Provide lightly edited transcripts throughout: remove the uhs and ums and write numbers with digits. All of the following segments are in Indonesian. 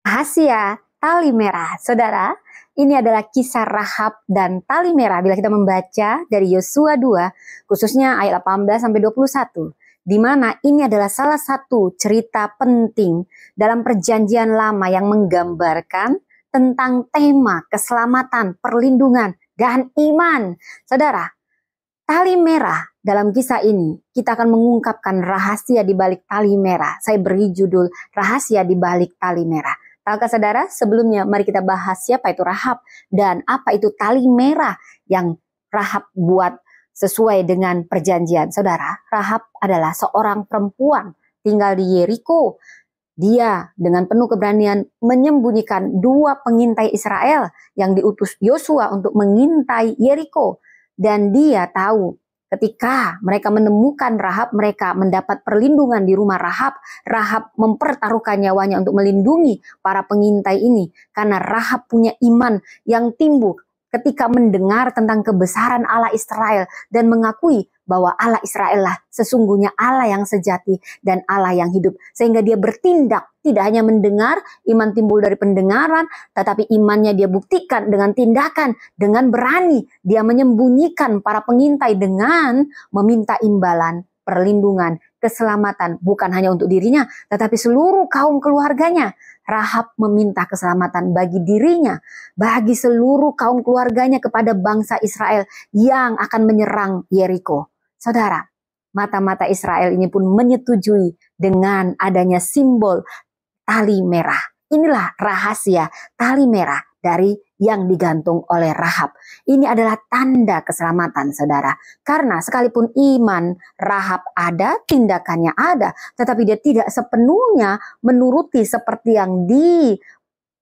Rahasia tali merah. Saudara, ini adalah kisah Rahab dan tali merah bila kita membaca dari Yosua 2, khususnya ayat 18-21, di mana ini adalah salah satu cerita penting dalam perjanjian lama yang menggambarkan tentang tema keselamatan, perlindungan, dan iman. Saudara, tali merah dalam kisah ini, kita akan mengungkapkan rahasia di balik tali merah. Saya beri judul Rahasia di Balik Tali Merah. Tahukah saudara, sebelumnya mari kita bahas siapa itu Rahab dan apa itu tali merah yang Rahab buat sesuai dengan perjanjian. Saudara, Rahab adalah seorang perempuan tinggal di Yeriko. Dia dengan penuh keberanian menyembunyikan dua pengintai Israel yang diutus Yosua untuk mengintai Yeriko. Dan dia tahu ketika mereka menemukan Rahab, mereka mendapat perlindungan di rumah Rahab. Rahab mempertaruhkan nyawanya untuk melindungi para pengintai ini. Karena Rahab punya iman yang timbul ketika mendengar tentang kebesaran Allah Israel dan mengakui bahwa Allah Israel lah sesungguhnya Allah yang sejati dan Allah yang hidup. Sehingga dia bertindak, tidak hanya mendengar, iman timbul dari pendengaran, tetapi imannya dia buktikan dengan tindakan, dengan berani. Dia menyembunyikan para pengintai dengan meminta imbalan, perlindungan, keselamatan, bukan hanya untuk dirinya, tetapi seluruh kaum keluarganya. Rahab meminta keselamatan bagi dirinya, bagi seluruh kaum keluarganya kepada bangsa Israel yang akan menyerang Yeriko. Saudara, mata-mata Israel ini pun menyetujui dengan adanya simbol tali merah. Inilah rahasia tali merah dari yang digantung oleh Rahab. Ini adalah tanda keselamatan, saudara. Karena sekalipun iman Rahab ada, tindakannya ada, tetapi dia tidak sepenuhnya menuruti seperti yang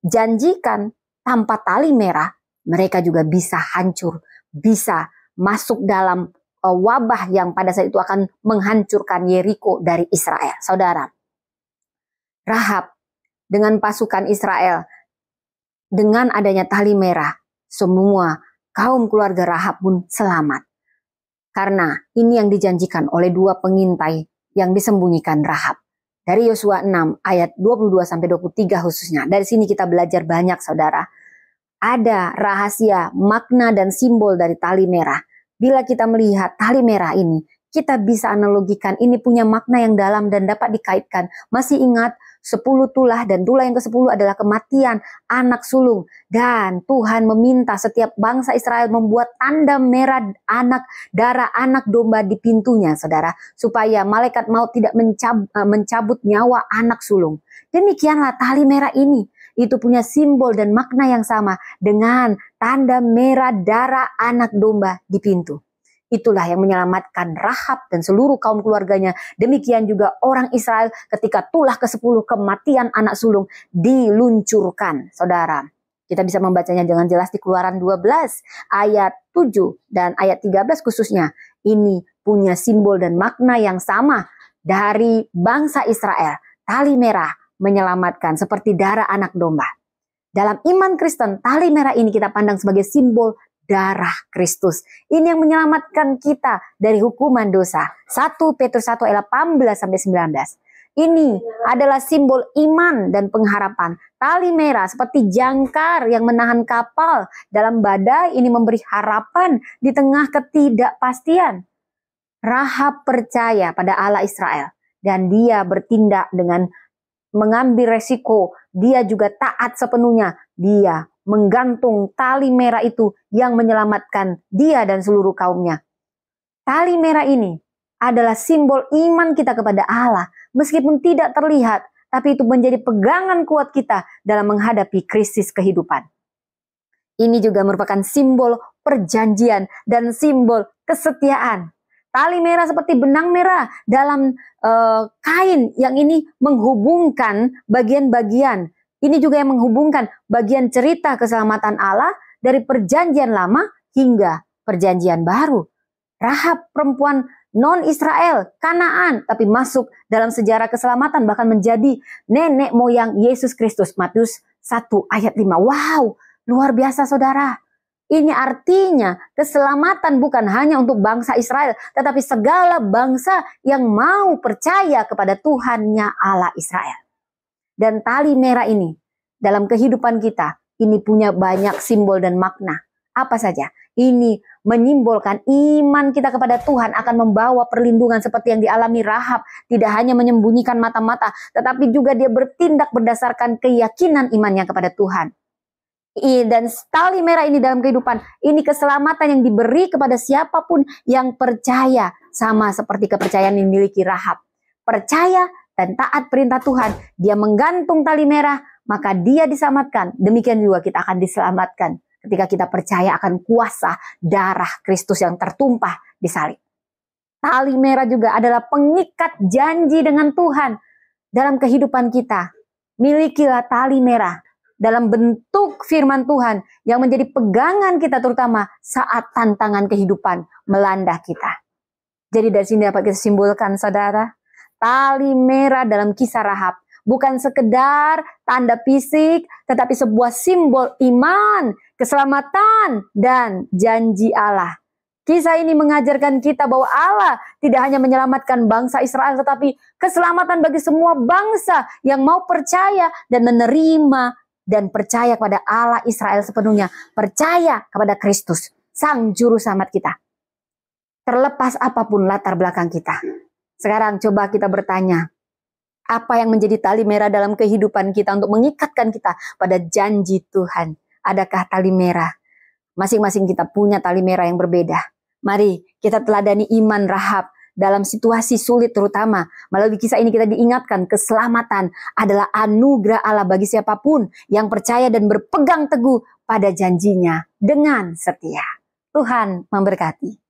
dijanjikan. Tanpa tali merah, mereka juga bisa hancur, bisa masuk dalam wabah yang pada saat itu akan menghancurkan Yeriko dari Israel. Saudara, Rahab dengan pasukan Israel, dengan adanya tali merah, semua kaum keluarga Rahab pun selamat. Karena ini yang dijanjikan oleh dua pengintai yang disembunyikan Rahab. Dari Yosua 6 ayat 22-23 khususnya. Dari sini kita belajar banyak, saudara. Ada rahasia, makna dan simbol dari tali merah. Bila kita melihat tali merah ini, kita bisa analogikan ini punya makna yang dalam dan dapat dikaitkan. Masih ingat 10 tulah dan tulah yang ke-10 adalah kematian anak sulung. Dan Tuhan meminta setiap bangsa Israel membuat tanda merah darah anak domba di pintunya, saudara. Supaya malaikat maut tidak mencabut nyawa anak sulung. Demikianlah tali merah ini. Itu punya simbol dan makna yang sama dengan tanda merah darah anak domba di pintu. Itulah yang menyelamatkan Rahab dan seluruh kaum keluarganya. Demikian juga orang Israel ketika tulah ke-10 kematian anak sulung diluncurkan. Saudara, kita bisa membacanya dengan jelas di Keluaran 12 ayat 7 dan ayat 13 khususnya. Ini punya simbol dan makna yang sama dari bangsa Israel. Tali merah menyelamatkan seperti darah anak domba. Dalam iman Kristen, tali merah ini kita pandang sebagai simbol darah Kristus. Ini yang menyelamatkan kita dari hukuman dosa. 1 Petrus 1 ayat 18-19. Ini adalah simbol iman dan pengharapan. Tali merah seperti jangkar yang menahan kapal dalam badai, ini memberi harapan di tengah ketidakpastian. Rahab percaya pada Allah Israel dan dia bertindak dengan mengambil resiko. Dia juga taat sepenuhnya. Dia menggantung tali merah itu yang menyelamatkan dia dan seluruh kaumnya. Tali merah ini adalah simbol iman kita kepada Allah. Meskipun tidak terlihat, tapi itu menjadi pegangan kuat kita dalam menghadapi krisis kehidupan. Ini juga merupakan simbol perjanjian dan simbol kesetiaan. Tali merah seperti benang merah dalam kain yang ini menghubungkan bagian-bagian. Ini juga yang menghubungkan bagian cerita keselamatan Allah dari perjanjian lama hingga perjanjian baru. Rahab perempuan non-Israel, Kanaan, tapi masuk dalam sejarah keselamatan bahkan menjadi nenek moyang Yesus Kristus. Matius 1 ayat 5. Wow, luar biasa saudara. Ini artinya keselamatan bukan hanya untuk bangsa Israel, tetapi segala bangsa yang mau percaya kepada Tuhannya Allah Israel. Dan tali merah ini dalam kehidupan kita ini punya banyak simbol dan makna. Apa saja? Ini menyimbolkan iman kita kepada Tuhan akan membawa perlindungan seperti yang dialami Rahab. Tidak hanya menyembunyikan mata-mata, tetapi juga dia bertindak berdasarkan keyakinan imannya kepada Tuhan. Dan tali merah ini dalam kehidupan, ini keselamatan yang diberi kepada siapapun yang percaya, sama seperti kepercayaan yang dimiliki Rahab. Percaya dan taat perintah Tuhan, dia menggantung tali merah, maka dia diselamatkan. Demikian juga kita akan diselamatkan ketika kita percaya akan kuasa darah Kristus yang tertumpah di salib. Tali merah juga adalah pengikat janji dengan Tuhan dalam kehidupan kita. Milikilah tali merah dalam bentuk firman Tuhan yang menjadi pegangan kita, terutama saat tantangan kehidupan melanda kita. Jadi dari sini dapat kita simpulkan, saudara, tali merah dalam kisah Rahab bukan sekedar tanda fisik, tetapi sebuah simbol iman, keselamatan, dan janji Allah. Kisah ini mengajarkan kita bahwa Allah tidak hanya menyelamatkan bangsa Israel, tetapi keselamatan bagi semua bangsa yang mau percaya dan menerima dan percaya kepada Allah Israel sepenuhnya, percaya kepada Kristus, Sang Juru Selamat kita. Terlepas apapun latar belakang kita. Sekarang coba kita bertanya, apa yang menjadi tali merah dalam kehidupan kita untuk mengikatkan kita pada janji Tuhan? Adakah tali merah? Masing-masing kita punya tali merah yang berbeda. Mari kita teladani iman Rahab dalam situasi sulit terutama. Melalui kisah ini kita diingatkan keselamatan adalah anugerah Allah bagi siapapun yang percaya dan berpegang teguh pada janjinya dengan setia. Tuhan memberkati.